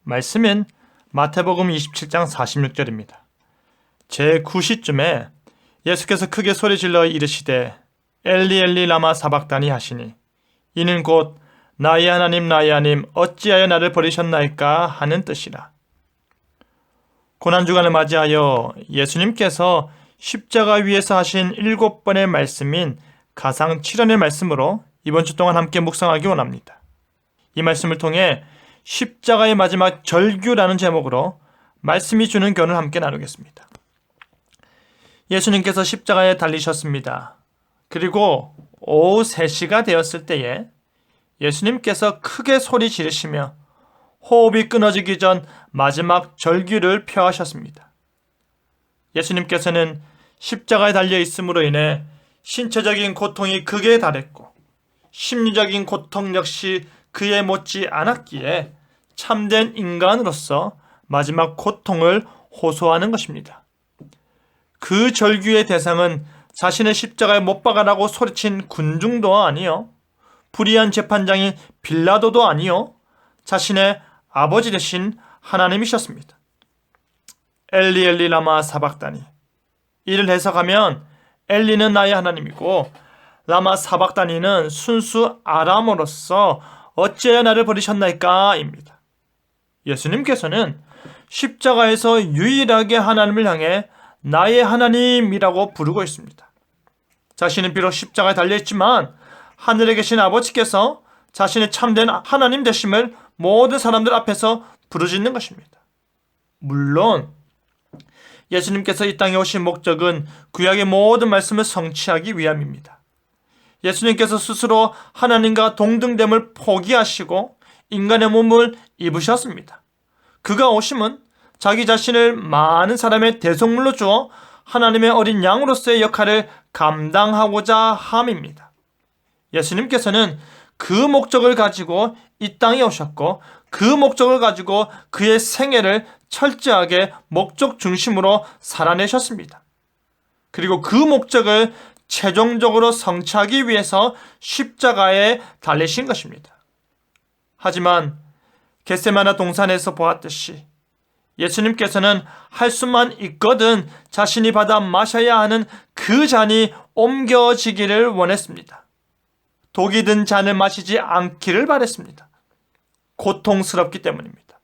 말씀은 마태복음 27장 46절입니다. 제9시쯤에 예수께서 크게 소리질러 이르시되 엘리 엘리 라마 사박다니 하시니 이는 곧 나의 하나님 나의 하나님 어찌하여 나를 버리셨나이까 하는 뜻이라. 고난주간을 맞이하여 예수님께서 십자가 위에서 하신 7번의 말씀인 가상 7원의 말씀으로 이번 주 동안 함께 묵상하기 원합니다. 이 말씀을 통해 십자가의 마지막 절규라는 제목으로 말씀이 주는 교훈을 함께 나누겠습니다. 예수님께서 십자가에 달리셨습니다. 그리고 오후 3시가 되었을 때에 예수님께서 크게 소리 지르시며 호흡이 끊어지기 전 마지막 절규를 표하셨습니다. 예수님께서는 십자가에 달려 있음으로 인해 신체적인 고통이 극에 달했고 심리적인 고통 역시 그에 못지 않았기에 참된 인간으로서 마지막 고통을 호소하는 것입니다. 그 절규의 대상은 자신의 십자가에 못 박아라고 소리친 군중도 아니요, 불의한 재판장인 빌라도도 아니요, 자신의 아버지 되신 하나님이셨습니다. 엘리 엘리 라마 사박다니, 이를 해석하면 엘리는 나의 하나님이고 라마 사박다니는 순수 아람어로서 어찌하여 나를 버리셨나이까 입니다. 예수님께서는 십자가에서 유일하게 하나님을 향해 나의 하나님이라고 부르고 있습니다. 자신은 비록 십자가에 달려있지만 하늘에 계신 아버지께서 자신의 참된 하나님 되심을 모든 사람들 앞에서 부르짖는 것입니다. 물론 예수님께서 이 땅에 오신 목적은 구약의 모든 말씀을 성취하기 위함입니다. 예수님께서 스스로 하나님과 동등됨을 포기하시고 인간의 몸을 입으셨습니다. 그가 오심은 자기 자신을 많은 사람의 대속물로 주어 하나님의 어린 양으로서의 역할을 감당하고자 함입니다. 예수님께서는 그 목적을 가지고 이 땅에 오셨고 그 목적을 가지고 그의 생애를 철저하게 목적 중심으로 살아내셨습니다. 그리고 그 목적을 최종적으로 성취하기 위해서 십자가에 달리신 것입니다. 하지만 겟세마네 동산에서 보았듯이 예수님께서는 할 수만 있거든 자신이 받아 마셔야 하는 그 잔이 옮겨지기를 원했습니다. 독이 든 잔을 마시지 않기를 바랬습니다. 고통스럽기 때문입니다.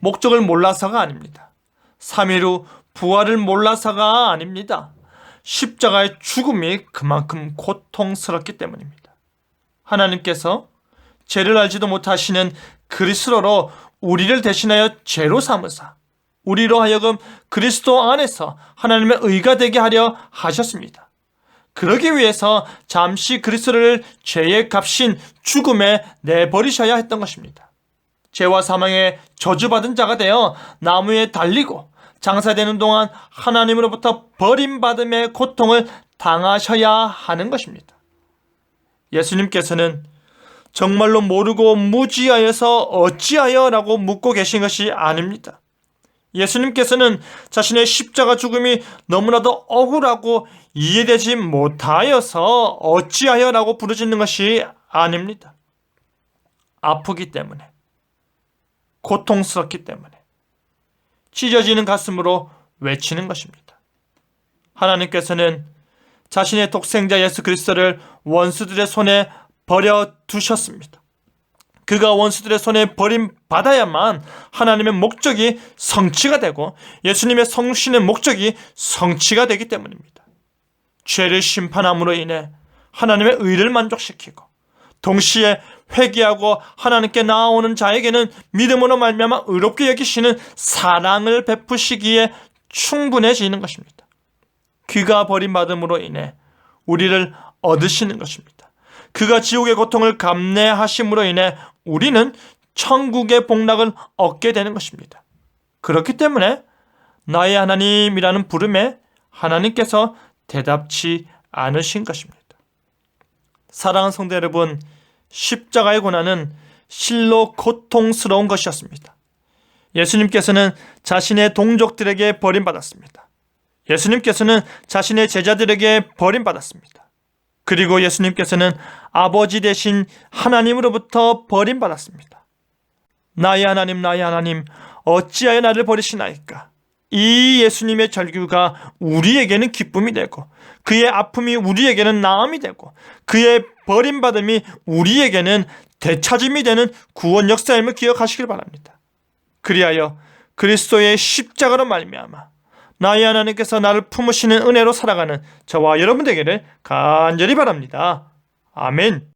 목적을 몰라서가 아닙니다. 3일 후 부활을 몰라서가 아닙니다. 십자가의 죽음이 그만큼 고통스럽기 때문입니다. 하나님께서 죄를 알지도 못하시는 그리스도로 우리를 대신하여 죄로 삼으사 우리로 하여금 그리스도 안에서 하나님의 의가 되게 하려 하셨습니다. 그러기 위해서 잠시 그리스도를 죄의 값인 죽음에 내버리셔야 했던 것입니다. 죄와 사망에 저주받은 자가 되어 나무에 달리고 장사되는 동안 하나님으로부터 버림받음의 고통을 당하셔야 하는 것입니다. 예수님께서는 정말로 모르고 무지하여서 어찌하여 라고 묻고 계신 것이 아닙니다. 예수님께서는 자신의 십자가 죽음이 너무나도 억울하고 이해되지 못하여서 어찌하여 라고 부르짖는 것이 아닙니다. 아프기 때문에, 고통스럽기 때문에 찢어지는 가슴으로 외치는 것입니다. 하나님께서는 자신의 독생자 예수 그리스도를 원수들의 손에 버려두셨습니다. 그가 원수들의 손에 버림받아야만 하나님의 목적이 성취가 되고 예수님의 성신의 목적이 성취가 되기 때문입니다. 죄를 심판함으로 인해 하나님의 의를 만족시키고 동시에 회개하고 하나님께 나아오는 자에게는 믿음으로 말미암아 의롭게 여기시는 사랑을 베푸시기에 충분해지는 것입니다. 그가 버림받음으로 인해 우리를 얻으시는 것입니다. 그가 지옥의 고통을 감내하심으로 인해 우리는 천국의 복락을 얻게 되는 것입니다. 그렇기 때문에 나의 하나님이라는 부름에 하나님께서 대답치 않으신 것입니다. 사랑하는 성도 여러분, 십자가의 고난은 실로 고통스러운 것이었습니다. 예수님께서는 자신의 동족들에게 버림받았습니다. 예수님께서는 자신의 제자들에게 버림받았습니다. 그리고 예수님께서는 아버지 되신 하나님으로부터 버림받았습니다. 나의 하나님, 나의 하나님, 어찌하여 나를 버리시나이까? 이 예수님의 절규가 우리에게는 기쁨이 되고, 그의 아픔이 우리에게는 나음이 되고, 그의 버림받음이 우리에게는 되찾음이 되는 구원 역사임을 기억하시길 바랍니다. 그리하여 그리스도의 십자가로 말미암아 나의 하나님께서 나를 품으시는 은혜로 살아가는 저와 여러분 되기를 간절히 바랍니다. 아멘.